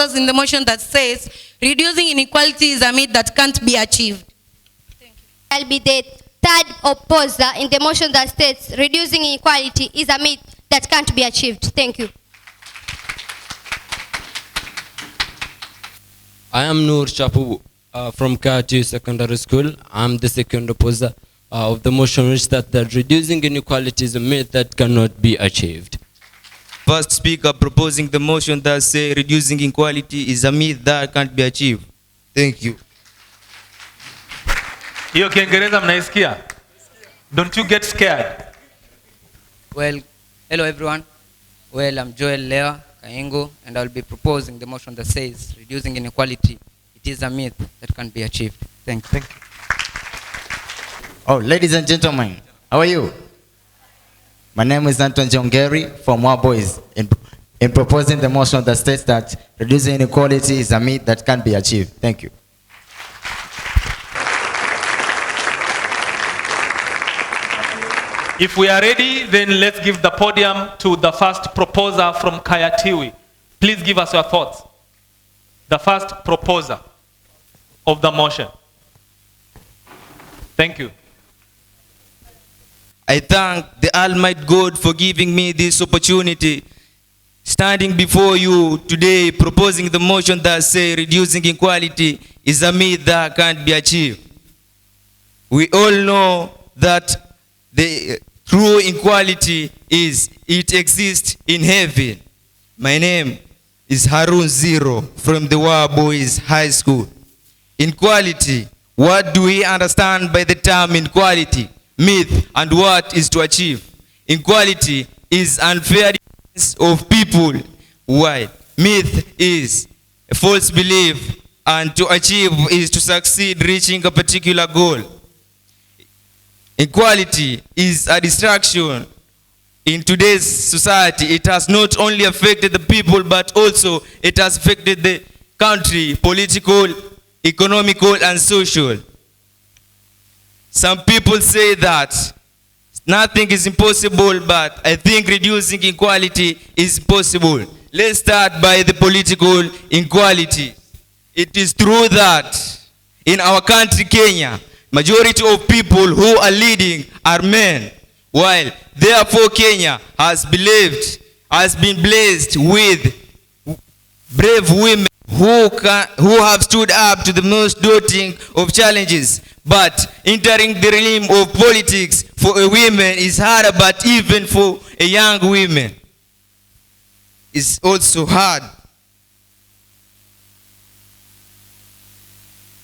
proposers in the motion that says reducing inequality is a myth that can't be achieved. Thank you. I'll be the third opposer in the motion that states reducing inequality is a myth that can't be achieved. Thank you. I am Noor Chapu from Tiwi Secondary School. I'm the second opposer of the motion which that reducing inequality is a myth that cannot be achieved. First speaker proposing the motion that say reducing inequality is a myth that can't be achieved. Thank you. Hiyo Kiingereza mnaisikia? Don't you get scared? Well, hello everyone. Well, I'm Joel Lewa Kaingo, and I'll be proposing the motion that says reducing inequality, it is a myth that can't be achieved. Thank you. Oh, ladies and gentlemen, how are you? My name is Anton Jongeri from Poised, in proposing the motion that states that reducing inequality is a myth that can't be achieved. Thank you. If we are ready, then let's give the podium to the first proposer from Tiwi. Please give us your thoughts. The first proposer of the motion. Thank you. I thank the Almighty God for giving me this opportunity, standing before you today, proposing the motion that say reducing inequality is a myth that can't be achieved. We all know that the true equality it exists in heaven. My name is Harun Zero from the Boys High School. Equality, what do we understand by the term equality? Myth, and what is to achieve? Equality is unfair of people. Why? Myth is a false belief, and to achieve is to succeed reaching a particular goal. Equality is a distraction. In today's society, it has not only affected the people, but also it has affected the country, political, economical, and social. Some people say that nothing is impossible, but I think reducing inequality is possible. Let's start by the political inequality. It is true that in our country, Kenya, majority of people who are leading are men, while therefore Kenya has been blessed with brave women who have stood up to the most daunting of challenges. But entering the realm of politics for a woman is harder, but even for a young woman is also hard.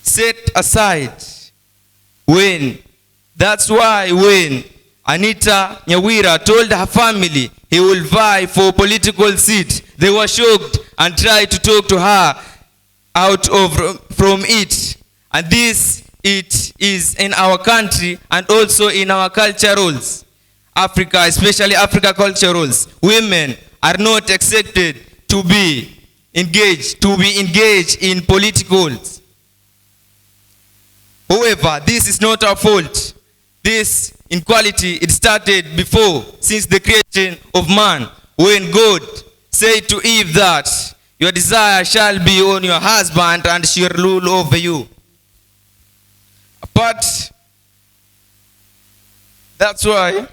Set aside that's why when Anita Nyawira told her family he will vie for political seat, they were shocked and tried to talk to her from it. And this it is in our country and also in our cultures. Africa, especially Africa cultures, women are not accepted to be engaged in politicals. However, this is not our fault. This inequality, it started before, since the creation of man, when God said to Eve that your desire shall be on your husband and she will rule over you. But that's why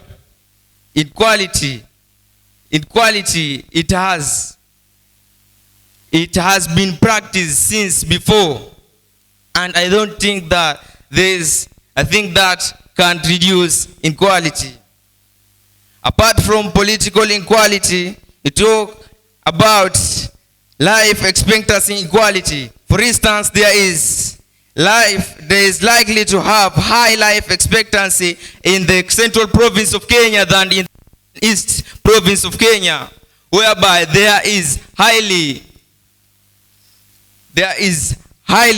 equality, it has been practiced since before. And I don't think that I think that can reduce inequality. Apart from political inequality, we talk about life expectancy inequality. For instance, there is likely to have high life expectancy in the central province of Kenya than in the east province of Kenya, whereby there is highly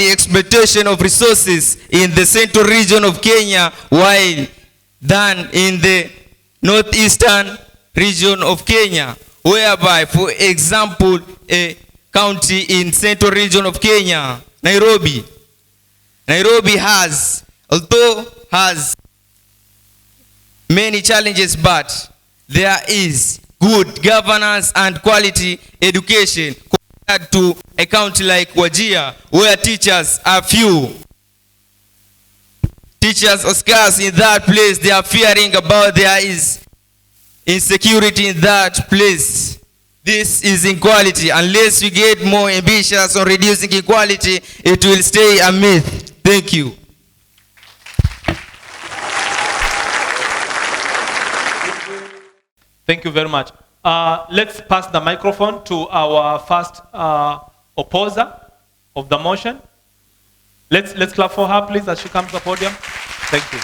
exploitation of resources in the central region of Kenya, while than in the northeastern region of Kenya, whereby, for example, a county in central region of Kenya, Nairobi although has many challenges, but there is good governance and quality education to a county like Wajir, where teachers are few. Teachers are scarce in that place. They are fearing about there is insecurity in that place. This is inequality. Unless we get more ambitious on reducing inequality, it will stay a myth. Thank you. Thank you very much. Let's pass the microphone to our first opposer of the motion. Let's clap for her, please, as she comes to the podium. Thank you.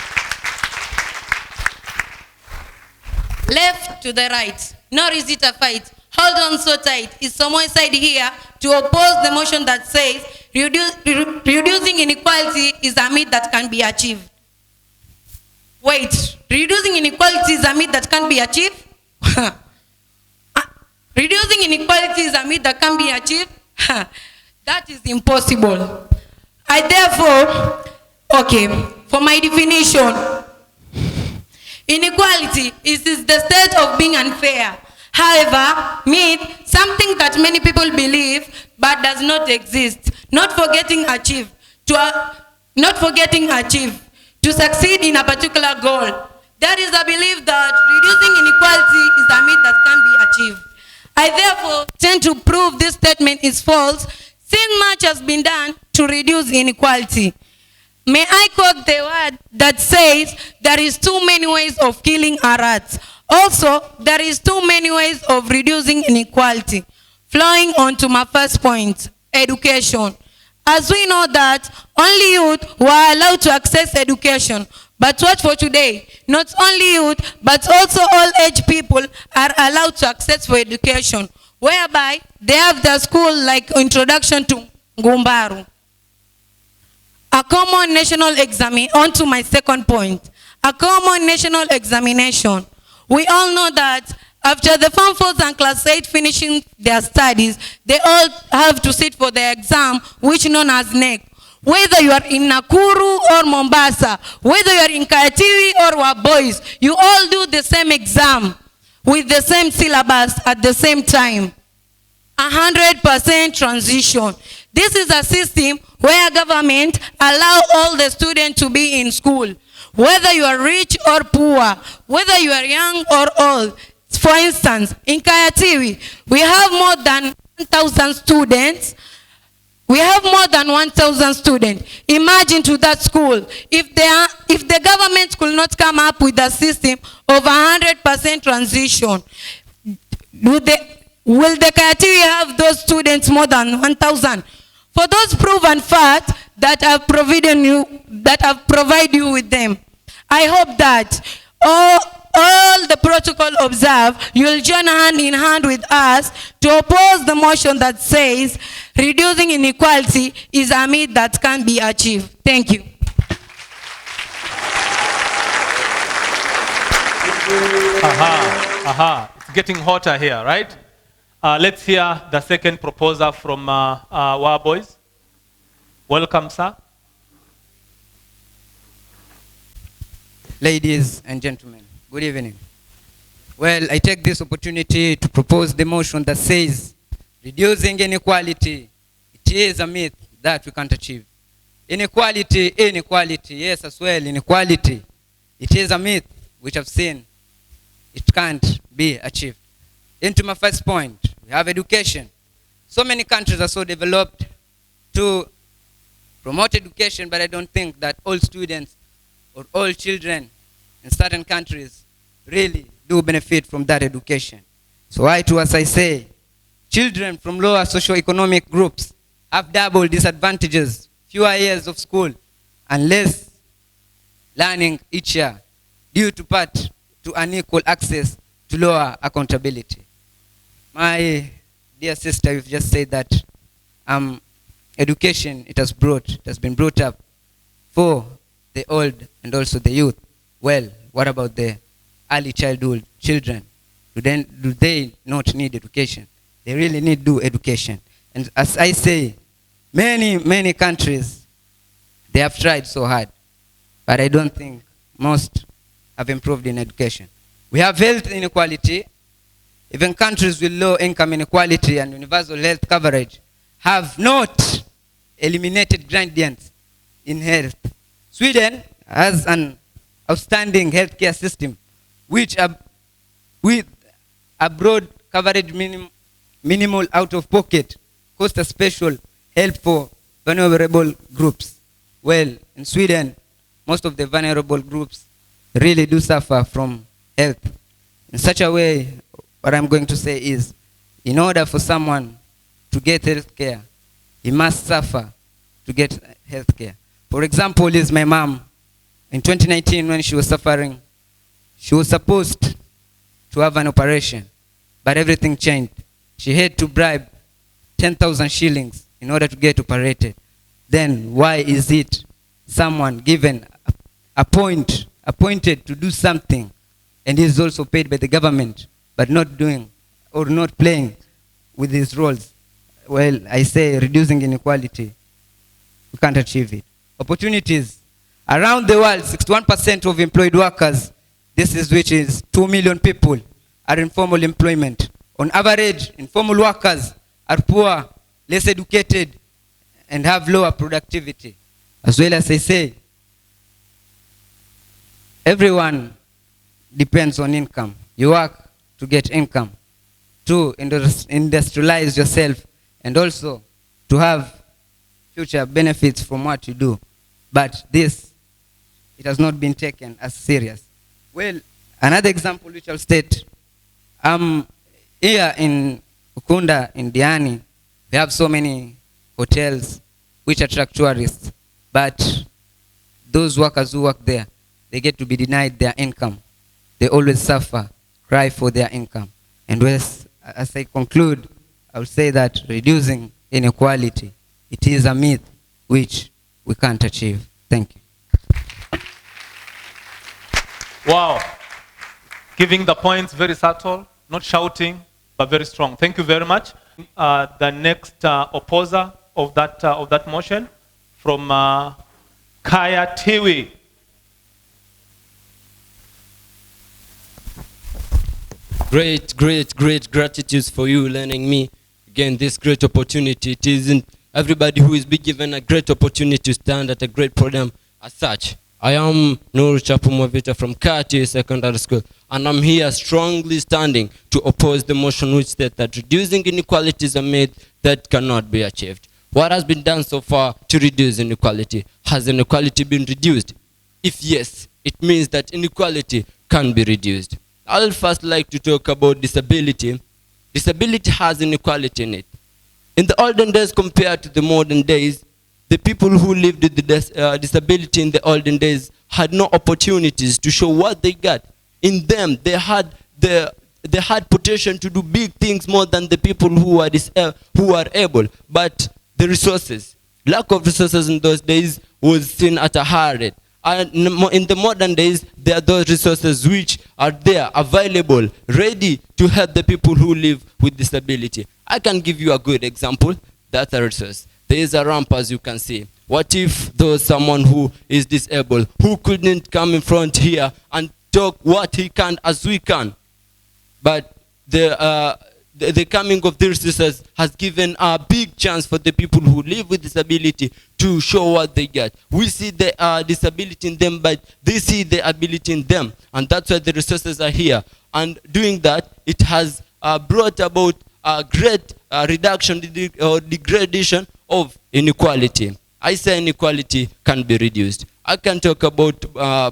Left to the right, nor is it a fight. Hold on so tight. Is someone side here to oppose the motion that says reducing inequality is a myth that can be achieved? Wait, reducing inequality is a myth that can be achieved? Reducing inequality is a myth that can be achieved? That is impossible. I therefore, okay, for my definition, inequality is the state of being unfair. However, myth, something that many people believe but does not exist, not forgetting achieve, to succeed in a particular goal. There is a belief that reducing inequality is a myth that can be achieved. I therefore tend to prove this statement is false, since much has been done to reduce inequality. May I quote the word that says, there is too many ways of killing a rat. Also, there is too many ways of reducing inequality. Flowing on to my first point, education. As we know that only youth were allowed to access education. But watch for today, not only youth, but also all age people are allowed to access for education, whereby they have the school like introduction to Ngumbaru. A common national examination, on to my second point, a common national examination. We all know that after the Form 4s and Class 8 finishing their studies, they all have to sit for the exam, which known as NEC. Whether you are in Nakuru or Mombasa, whether you are in Tiwi or Wabois, you all do the same exam with the same syllabus at the same time. 100% transition. This is a system where government allow all the students to be in school, whether you are rich or poor, whether you are young or old. For instance, in Tiwi, we have more than 1,000 students. We have more than 1,000 students. Imagine to that school, if the government could not come up with a system of 100% transition, will the Tiwi have those students more than 1,000? For those proven facts that have provided you with them, I hope that all the protocol observed, you'll join hand in hand with us to oppose the motion that says reducing inequality is a myth that can be achieved. Thank you. It's getting hotter here, right? Let's hear the second proposer from Wabois. Welcome, sir. Ladies and gentlemen, good evening. Well, I take this opportunity to propose the motion that says reducing inequality, it is a myth that we can't achieve. Inequality, yes, as well, inequality. It is a myth which I've seen it can't be achieved. Into my first point, we have education. So many countries are so developed to promote education, but I don't think that all students or all children in certain countries really do benefit from that education. So I too, as I say, children from lower socioeconomic groups have double disadvantages, fewer years of school and less learning each year due to part to unequal access to lower accountability. My dear sister, you've just said that education, it has been brought up for the old and also the youth. Well, what about the early childhood children? Do they not need education? They really need education. And as I say, many countries, they have tried so hard, but I don't think most have improved in education. We have health inequality. Even countries with low income inequality and universal health coverage have not eliminated gradients in health. Sweden has an outstanding healthcare system with a broad coverage, minimal out-of-pocket, cost of special help for vulnerable groups. Well, in Sweden, most of the vulnerable groups really do suffer from health. In such a way, what I'm going to say is, in order for someone to get health care, he must suffer to get health care. For example, is my mom. In 2019, when she was suffering, she was supposed to have an operation, but everything changed. She had to bribe 10,000 shillings in order to get operated. Then why is it someone given appointed to do something and is also paid by the government, but not doing or not playing with his roles? Well, I say reducing inequality, we can't achieve it. Opportunities. Around the world, 61% of employed workers, which is 2 million people, are in formal employment. On average, informal workers are poor, less educated, and have lower productivity. As well as I say, everyone depends on income. You work to get income, to industrialize yourself, and also to have future benefits from what you do. But this, it has not been taken as serious. Well, another example which I'll state, here in Ukunda, in Diani, we have so many hotels which attract tourists, but those workers who work there, they get to be denied their income. They always suffer, cry for their income. And as I conclude, I will say that reducing inequality, it is a myth which we can't achieve. Thank you. Wow. Giving the points very subtle, not shouting, but very strong. Thank you very much. The next opposer of that motion from Kaya Tiwi. Great gratitude for you lending me again this great opportunity. It isn't everybody who is being given a great opportunity to stand at a great podium as such. I am Nur Chapumavita from Tiwi Secondary School, and I'm here strongly standing to oppose the motion which states that reducing inequalities are made that cannot be achieved. What has been done so far to reduce inequality? Has inequality been reduced? If yes, it means that inequality can be reduced. I'll first like to talk about disability. Disability has inequality in it. In the olden days compared to the modern days, the people who lived with the disability in the olden days had no opportunities to show what they got. In them, they had potential to do big things more than the people who are able. But the resources, lack of resources in those days was seen at a higher rate. And in the modern days, there are those resources which are there, available, ready to help the people who live with disability. I can give you a good example. That's a resource. There is a ramp, as you can see. What if there's someone who is disabled, who couldn't come in front here and talk what he can as we can? But the coming of these resources has given a big chance for the people who live with disability to show what they get. We see the disability in them, but they see the ability in them. And that's why the resources are here. And doing that, it has brought about a great reduction or degradation of inequality. I say inequality can be reduced. I can talk about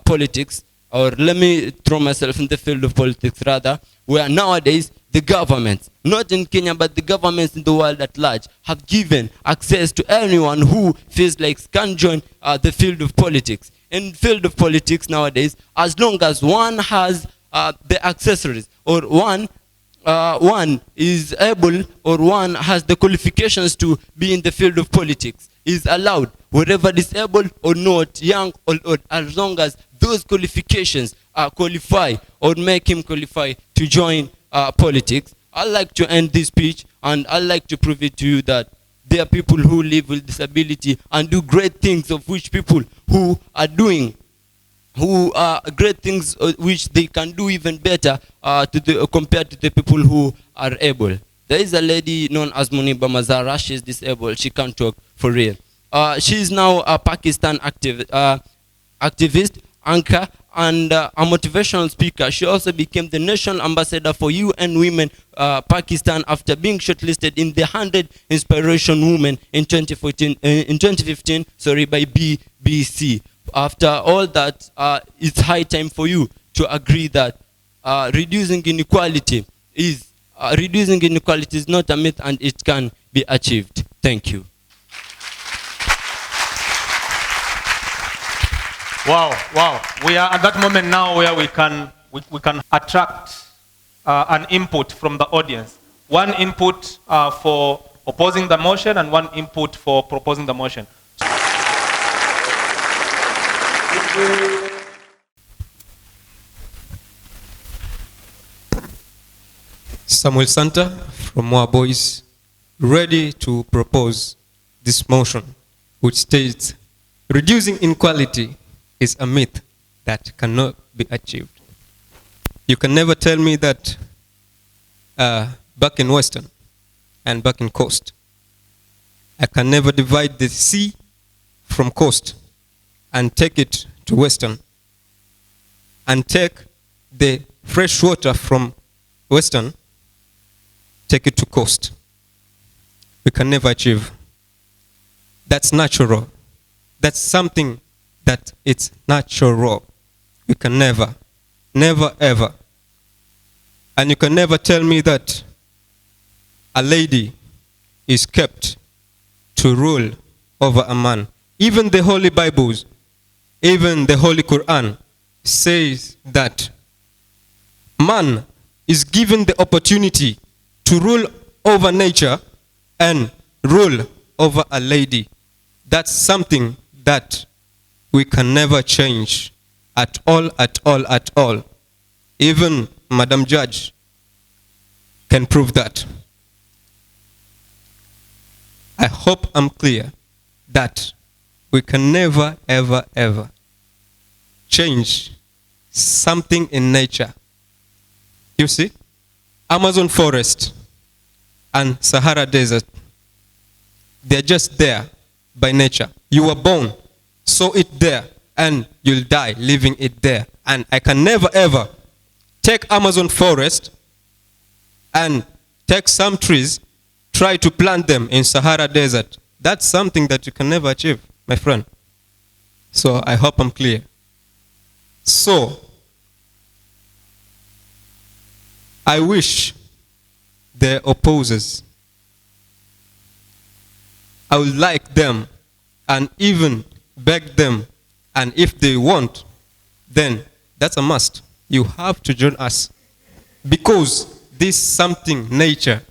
politics, or let me throw myself in the field of politics rather, where nowadays the governments, not in Kenya, but the governments in the world at large, have given access to anyone who feels like can join the field of politics. In the field of politics nowadays, as long as one has the accessories, or one is able, or one has the qualifications to be in the field of politics, is allowed, whether disabled or not, young or old, as long as those qualifications qualify or make him qualify to join politics. I'd like to end this speech, and I'd like to prove it to you that there are people who live with disability and do great things, of which people who are doing who great things which they can do even better compared to the people who are able. There is a lady known as Muniba Mazara. She's disabled. She can't talk for real. She is now a Pakistan activist, anchor, and a motivational speaker. She also became the national ambassador for UN Women Pakistan after being shortlisted in the 100 Inspiration Women in 2015 by BBC. After all that, it's high time for you to agree that reducing inequality is not a myth and it can be achieved. Thank you. Wow, wow. We are at that moment now where we can attract an input from the audience. One input for opposing the motion and one input for proposing the motion. Samuel Santa from Moa Boys, ready to propose this motion, which states, reducing inequality is a myth that cannot be achieved. You can never tell me that back in Western and back in Coast, I can never divide the sea from Coast and take it to Western and take the fresh water from Western, take it to Coast. We can never achieve. That's natural. That's something that it's natural. You can never ever. And you can never tell me that a lady is kept to rule over a man. Even the Holy Bibles, even the Holy Quran says that man is given the opportunity to rule over nature and rule over a lady. That's something that we can never change at all. Even Madam Judge can prove that. I hope I'm clear that we can never, ever change something in nature. You see, Amazon forest and Sahara desert, they're just there by nature. You were born, saw it there, and you'll die leaving it there. And I can never ever take Amazon forest and take some trees, try to plant them in Sahara desert. That's something that you can never achieve, my friend. So I hope I'm clear. So I wish the opposers, I would like them and even beg them, and if they want, then that's a must. You have to join us because this is something nature.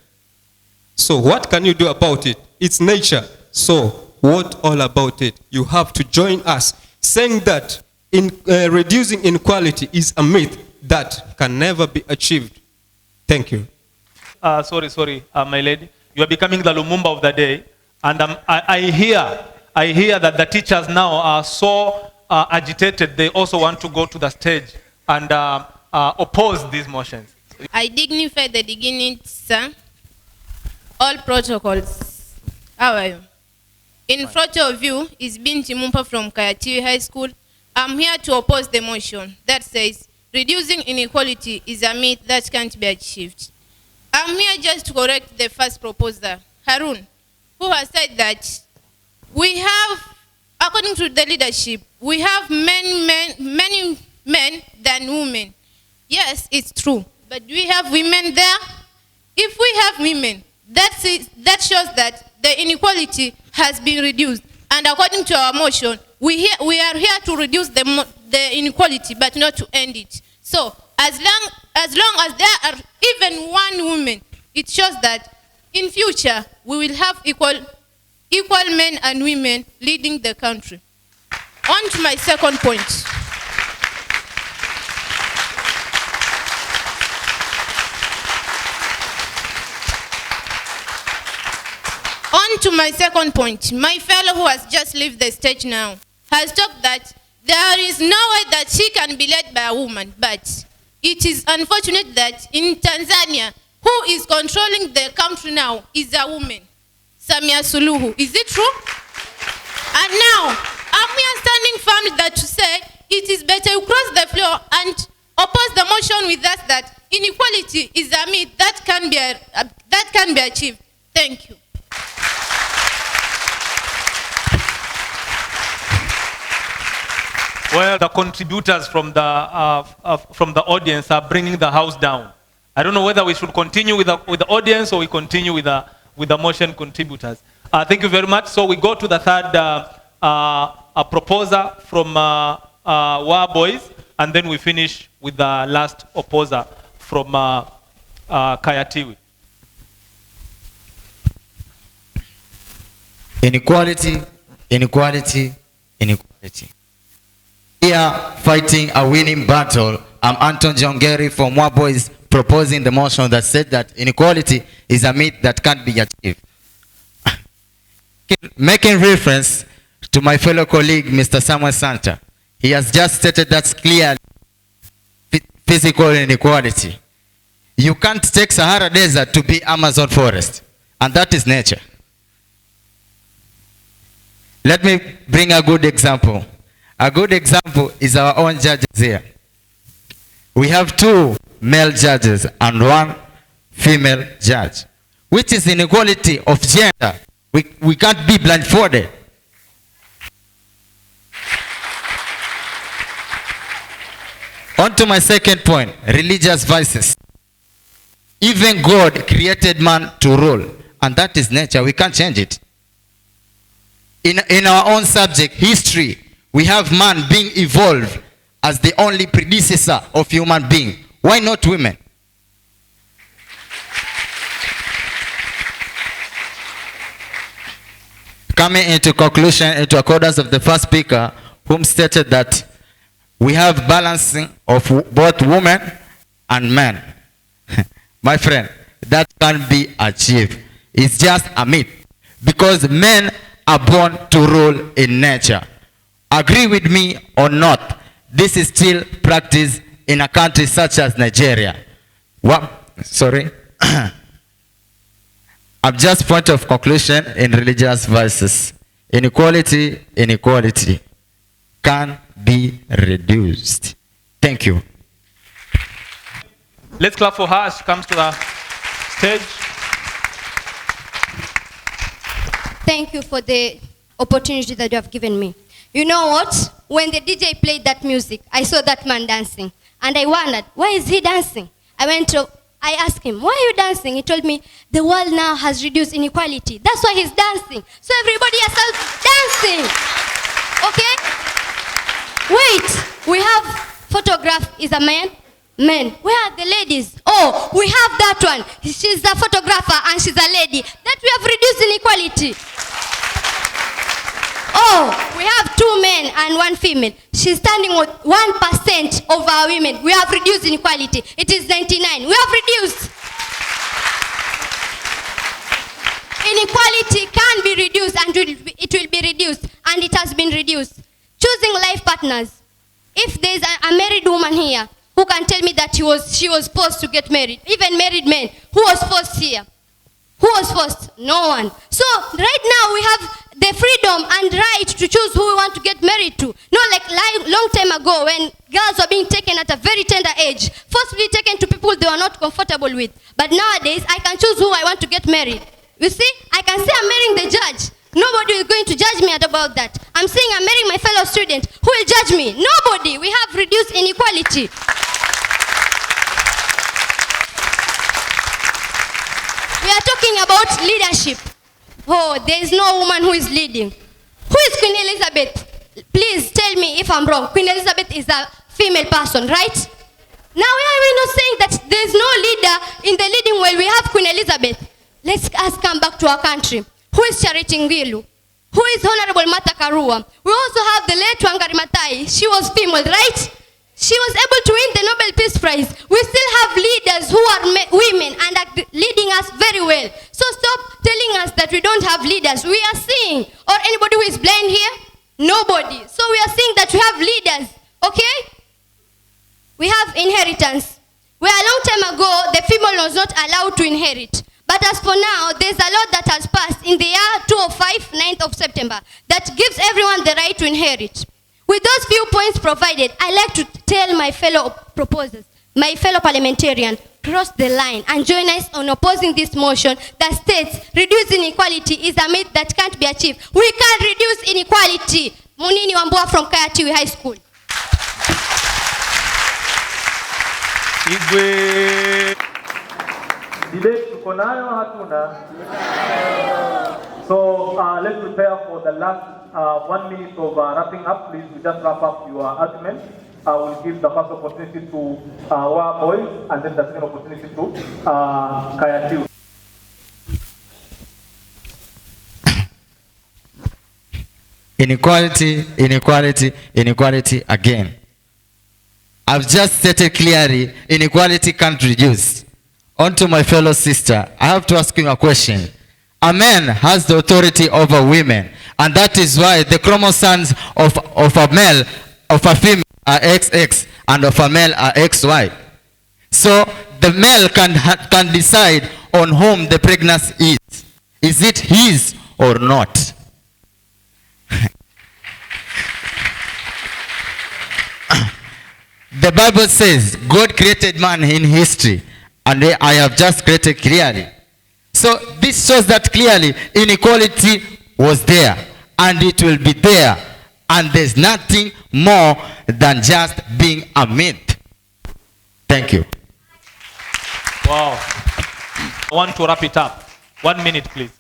So what can you do about it? It's nature. So what all about it? You have to join us, saying that reducing inequality is a myth that can never be achieved. Thank you. Sorry, my lady. You are becoming the Lumumba of the day. And I hear that the teachers now are so agitated, they also want to go to the stage and oppose these motions. I dignify the dignity, sir. All protocols. How are you? In front of you is Binti Mumpa from Tiwi High School. I'm here to oppose the motion that says reducing inequality is a myth that can't be achieved. I'm here just to correct the first proposer, Harun, who has said that we have, according to the leadership, we have many men than women. Yes, it's true. But do we have women there? If we have women, that shows that the inequality has been reduced. And according to our motion, we are here to reduce the inequality, but not to end it. So as long as there are even one woman, it shows that in future we will have equal men and women leading the country. On to my second point. On to my second point. My fellow who has just left the stage now has talked that There is no way that she can be led by a woman, but it is unfortunate that in Tanzania, who is controlling the country now is a woman, Samia Suluhu. Is it true? And now, I'm here standing firmly that to say it is better you cross the floor and oppose the motion with us that inequality is a myth that can be achieved. Thank you. Well, the contributors from the audience are bringing the house down. I don't know whether we should continue with the audience or we continue with the motion contributors. Thank you very much. So we go to the third proposer from Wa Boys, and then we finish with the last opposer from Tiwi. Inequality, inequality, inequality. We are fighting a winning battle. I'm Anton Jongeri from Wa Boys, proposing the motion that said that inequality is a myth that can't be achieved. Making reference to my fellow colleague, Mr. Samuel Santa, he has just stated that's clear physical inequality. You can't take Sahara Desert to be Amazon forest, and that is nature. Let me bring a good example. A good example is our own judges here. We have 2 male judges and 1 female judge, which is inequality of gender. We can't be blindfolded. On to my second point, religious vices. Even God created man to rule, and that is nature. We can't change it. In our own subject, history, we have man being evolved as the only predecessor of human being. Why not women? Coming into conclusion, into accordance of the first speaker, whom stated that we have balancing of both women and men. My friend, that can be achieved. It's just a myth, because men are born to rule in nature. Agree with me or not, this is still practiced in a country such as Nigeria. What? Sorry. I'm just point of conclusion in religious vices. Inequality, inequality can be reduced. Thank you. Let's clap for her as she comes to the stage. Thank you for the opportunity that you have given me. You know what? When the DJ played that music, I saw that man dancing. And I wondered, why is he dancing? I asked him, why are you dancing? He told me, the world now has reduced inequality. That's why he's dancing. So everybody has started dancing. Okay? Wait, we have photograph is a man. Men, where are the ladies? Oh, we have that one. She's a photographer and she's a lady. That we have reduced inequality. Oh, we have 2 men and 1 female. She's standing with 1% of our women. We have reduced inequality. It is 99. We have reduced. Inequality can be reduced, and it will be reduced, and it has been reduced. Choosing life partners. If there is a married woman here who can tell me that she was forced to get married, even married men, who was forced here? Who was forced? No one. So right now we have the freedom and right to choose who we want to get married to. Not like long time ago when girls were being taken at a very tender age, forcibly taken to people they were not comfortable with. But nowadays I can choose who I want to get married. You see, I can say I'm marrying the judge. Nobody is going to judge me about that. I'm saying I'm marrying my fellow student. Who will judge me? Nobody. We have reduced inequality. We are talking about leadership. Oh, there is no woman who is leading. Who is Queen Elizabeth? Please tell me if I'm wrong. Queen Elizabeth is a female person, right? Now we're not saying that there is no leader in the leading world. We have Queen Elizabeth. Let's come back to our country. Who is Charity Ngilu? Who is Honorable Martha Karua? We also have the late Wangari Maathai. She was female, right? She was able to win the Nobel Peace Prize. We still have leaders who are women and are leading us very well. So stop telling us that we don't have leaders. We are seeing. Or anybody who is blind here? Nobody. So we are saying that we have leaders, okay? We have inheritance. Where a long time ago, the female was not allowed to inherit. But as for now, there's a law that has passed in the year 2005, 9th of September, that gives everyone the right to inherit. With those few points provided, I like to tell my fellow proposers, my fellow parliamentarians, cross the line and join us on opposing this motion that states reducing inequality is a myth that can't be achieved. We can't reduce inequality. Munini Wambua from Tiwi High School. Igwe. Debate tuko nayo hatuna. So let's prepare for the last 1 minute of wrapping up. Please, we just wrap up your argument. I will give the first opportunity to our boys and then the second opportunity to Kaya. Inequality, inequality, inequality again. I've just stated clearly, inequality can't reduce. On to my fellow sister, I have to ask you a question. A man has the authority over women, and that is why the chromosomes of a male, of a female are XX, and of a male are XY. So the male can decide on whom the pregnancy is. Is it his or not? The Bible says God created man in history, and I have just created clearly. So this shows that clearly inequality was there, and it will be there, and there's nothing more than just being a myth. Thank you. Wow. I want to wrap it up. 1 minute, please.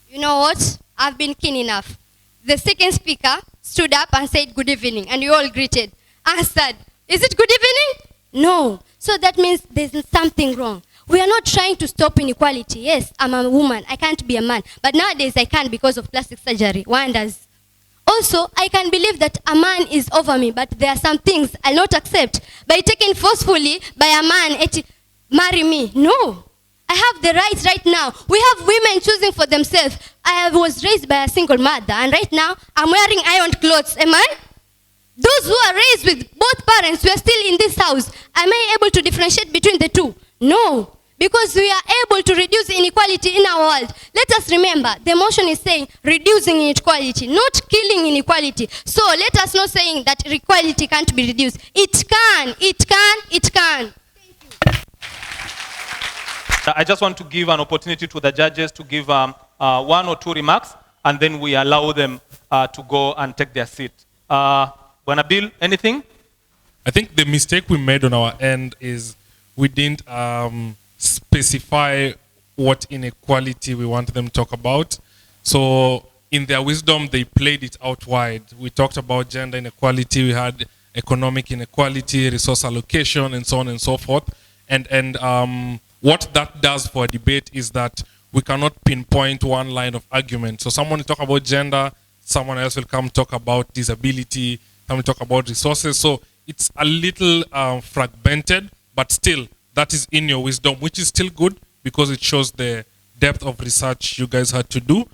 You know what? I've been keen enough. The second speaker stood up and said good evening, and we all greeted. Answered, is it good evening? No. So that means there's something wrong. We are not trying to stop inequality. Yes, I'm a woman. I can't be a man. But nowadays I can because of plastic surgery. Wonders. Also, I can believe that a man is over me, but there are some things I'll not accept. By taken forcefully by a man, marry me. No. I have the rights right now. We have women choosing for themselves. I was raised by a single mother, and right now I'm wearing ironed clothes. Am I? Those who are raised with both parents, we are still in this house. Am I able to differentiate between the two? No. Because we are able to reduce inequality in our world. Let us remember, the motion is saying reducing inequality, not killing inequality. So let us not saying that inequality can't be reduced. It can, it can, it can. I just want to give an opportunity to the judges to give 1 or 2 remarks, and then we allow them to go and take their seat. Bwana Bill, anything? I think the mistake we made on our end is we didn't specify what inequality we want them to talk about. So in their wisdom, they played it out wide. We talked about gender inequality, we had economic inequality, resource allocation, and so on and so forth. And what that does for a debate is that we cannot pinpoint one line of argument. So someone will talk about gender, someone else will come talk about disability, someone will talk about resources. So it's a little fragmented, but still, that is in your wisdom, which is still good because it shows the depth of research you guys had to do.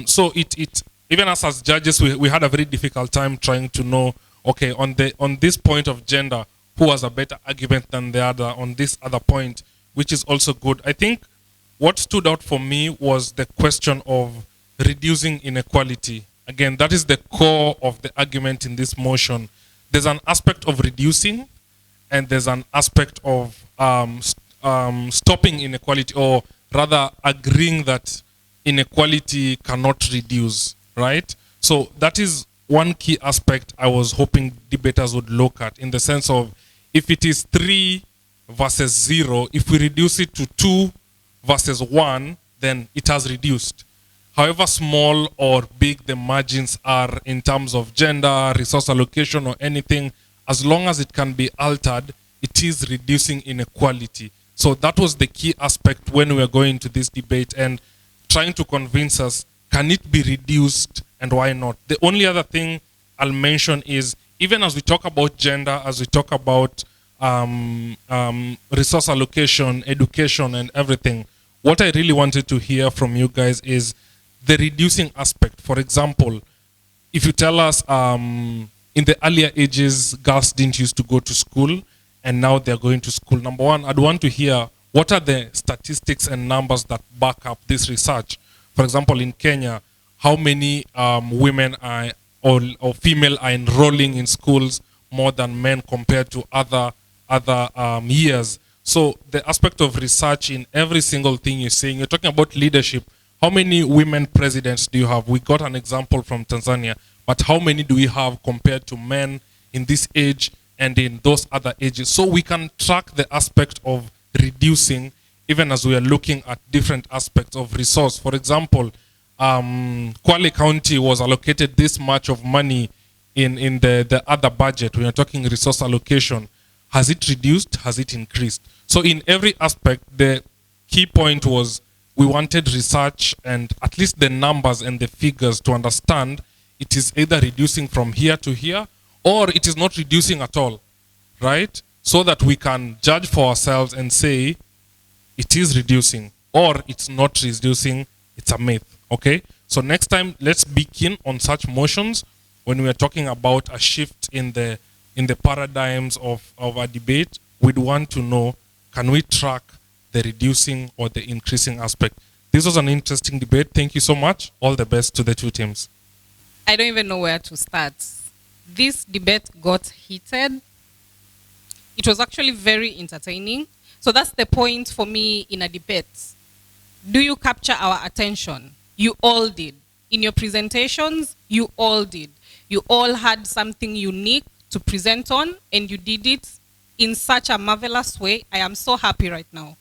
So it even us as judges, we had a very difficult time trying to know, okay, on this point of gender, who has a better argument than the other on this other point, which is also good. I think what stood out for me was the question of reducing inequality. Again, that is the core of the argument in this motion. There's an aspect of reducing, and there's an aspect of stopping inequality, or rather agreeing that inequality cannot reduce, right? So that is one key aspect I was hoping debaters would look at, in the sense of, if it is 3 versus 0, if we reduce it to 2 versus 1, then it has reduced. However small or big the margins are in terms of gender, resource allocation, or anything, as long as it can be altered, it is reducing inequality. So that was the key aspect when we were going to this debate and trying to convince us, can it be reduced and why not? The only other thing I'll mention is, even as we talk about gender, as we talk about resource allocation, education, and everything, what I really wanted to hear from you guys is, the reducing aspect. For example, if you tell us in the earlier ages, girls didn't used to go to school, and now they're going to school. Number one, I'd want to hear what are the statistics and numbers that back up this research. For example, in Kenya, how many women are or female are enrolling in schools more than men compared to other years. So the aspect of research in every single thing you're saying, you're talking about leadership. How many women presidents do you have? We got an example from Tanzania, but how many do we have compared to men in this age and in those other ages? So we can track the aspect of reducing even as we are looking at different aspects of resource. For example, Kwale County was allocated this much of money in the other budget. We are talking resource allocation. Has it reduced? Has it increased? So in every aspect, the key point was we wanted research and at least the numbers and the figures to understand it is either reducing from here to here or it is not reducing at all, right? So that we can judge for ourselves and say it is reducing or it's not reducing, it's a myth. Okay, so next time let's be keen on such motions when we are talking about a shift in the paradigms of a debate. We'd want to know, can we track the reducing or the increasing aspect? This was an interesting debate. Thank you so much. All the best to the two teams. I don't even know where to start. This debate got heated. It was actually very entertaining. So that's the point for me in a debate. Do you capture our attention? You all did. In your presentations, you all did. You all had something unique to present on, and you did it in such a marvelous way. I am so happy right now.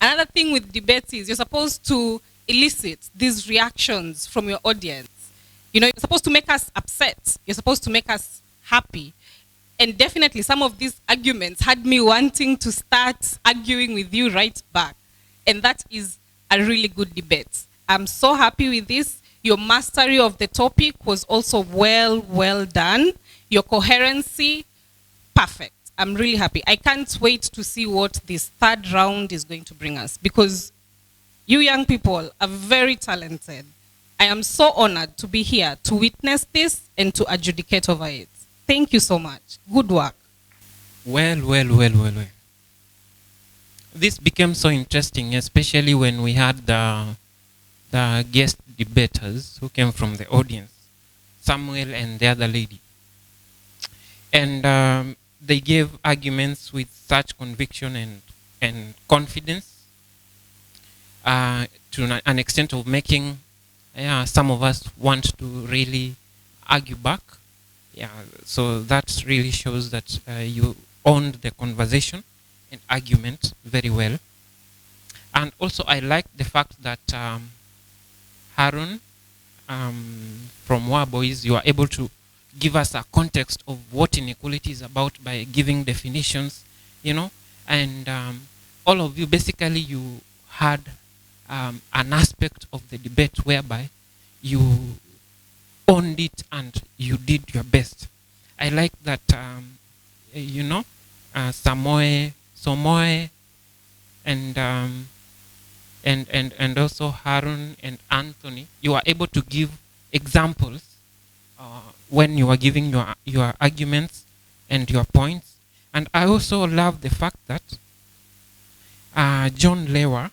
Another thing with debates is you're supposed to elicit these reactions from your audience. You know, you're supposed to make us upset. You're supposed to make us happy. And definitely some of these arguments had me wanting to start arguing with you right back. And that is a really good debate. I'm so happy with this. Your mastery of the topic was also well done. Your coherency, perfect. I'm really happy. I can't wait to see what this third round is going to bring us because you young people are very talented. I am so honored to be here to witness this and to adjudicate over it. Thank you so much. Good work. Well. This became so interesting, especially when we had the guest debaters who came from the audience, Samuel and the other lady. And they gave arguments with such conviction and confidence to an extent of making some of us want to really argue back. Yeah, so that really shows that you owned the conversation and argument very well. And also I like the fact that Harun from Wa Boys, you are able to give us a context of what inequality is about by giving definitions, you know, and all of you, basically you had an aspect of the debate whereby you owned it and you did your best. I like that, you know, Somoe, and also Harun and Anthony, you are able to give examples when you are giving your arguments and your points. And I also love the fact that John Lewa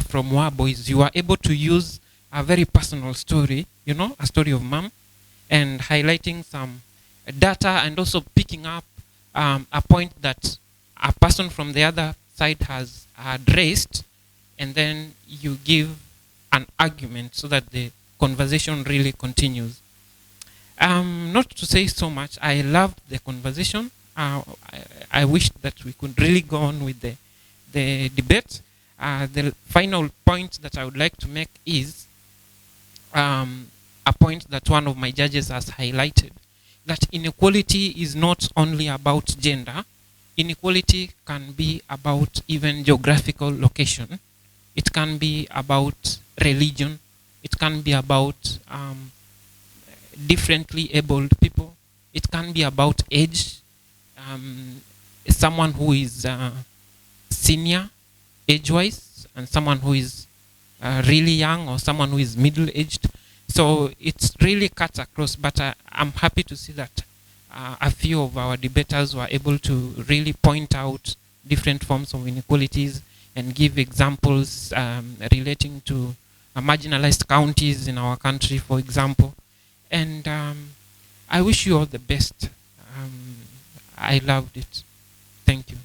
from Wa Boys, you are able to use a very personal story, you know, a story of mom, and highlighting some data and also picking up a point that a person from the other side has raised, and then you give an argument so that the conversation really continues. Not to say so much, I loved the conversation. I wish that we could really go on with the debate. The final point that I would like to make is a point that one of my judges has highlighted, that inequality is not only about gender. Inequality can be about even geographical location. It can be about religion. It can be about differently abled people. It can be about age. Someone who is senior age-wise and someone who is really young or someone who is middle-aged. So it's really cuts across, but I'm happy to see that a few of our debaters were able to really point out different forms of inequalities and give examples relating to marginalized counties in our country, for example. And I wish you all the best. I loved it. Thank you.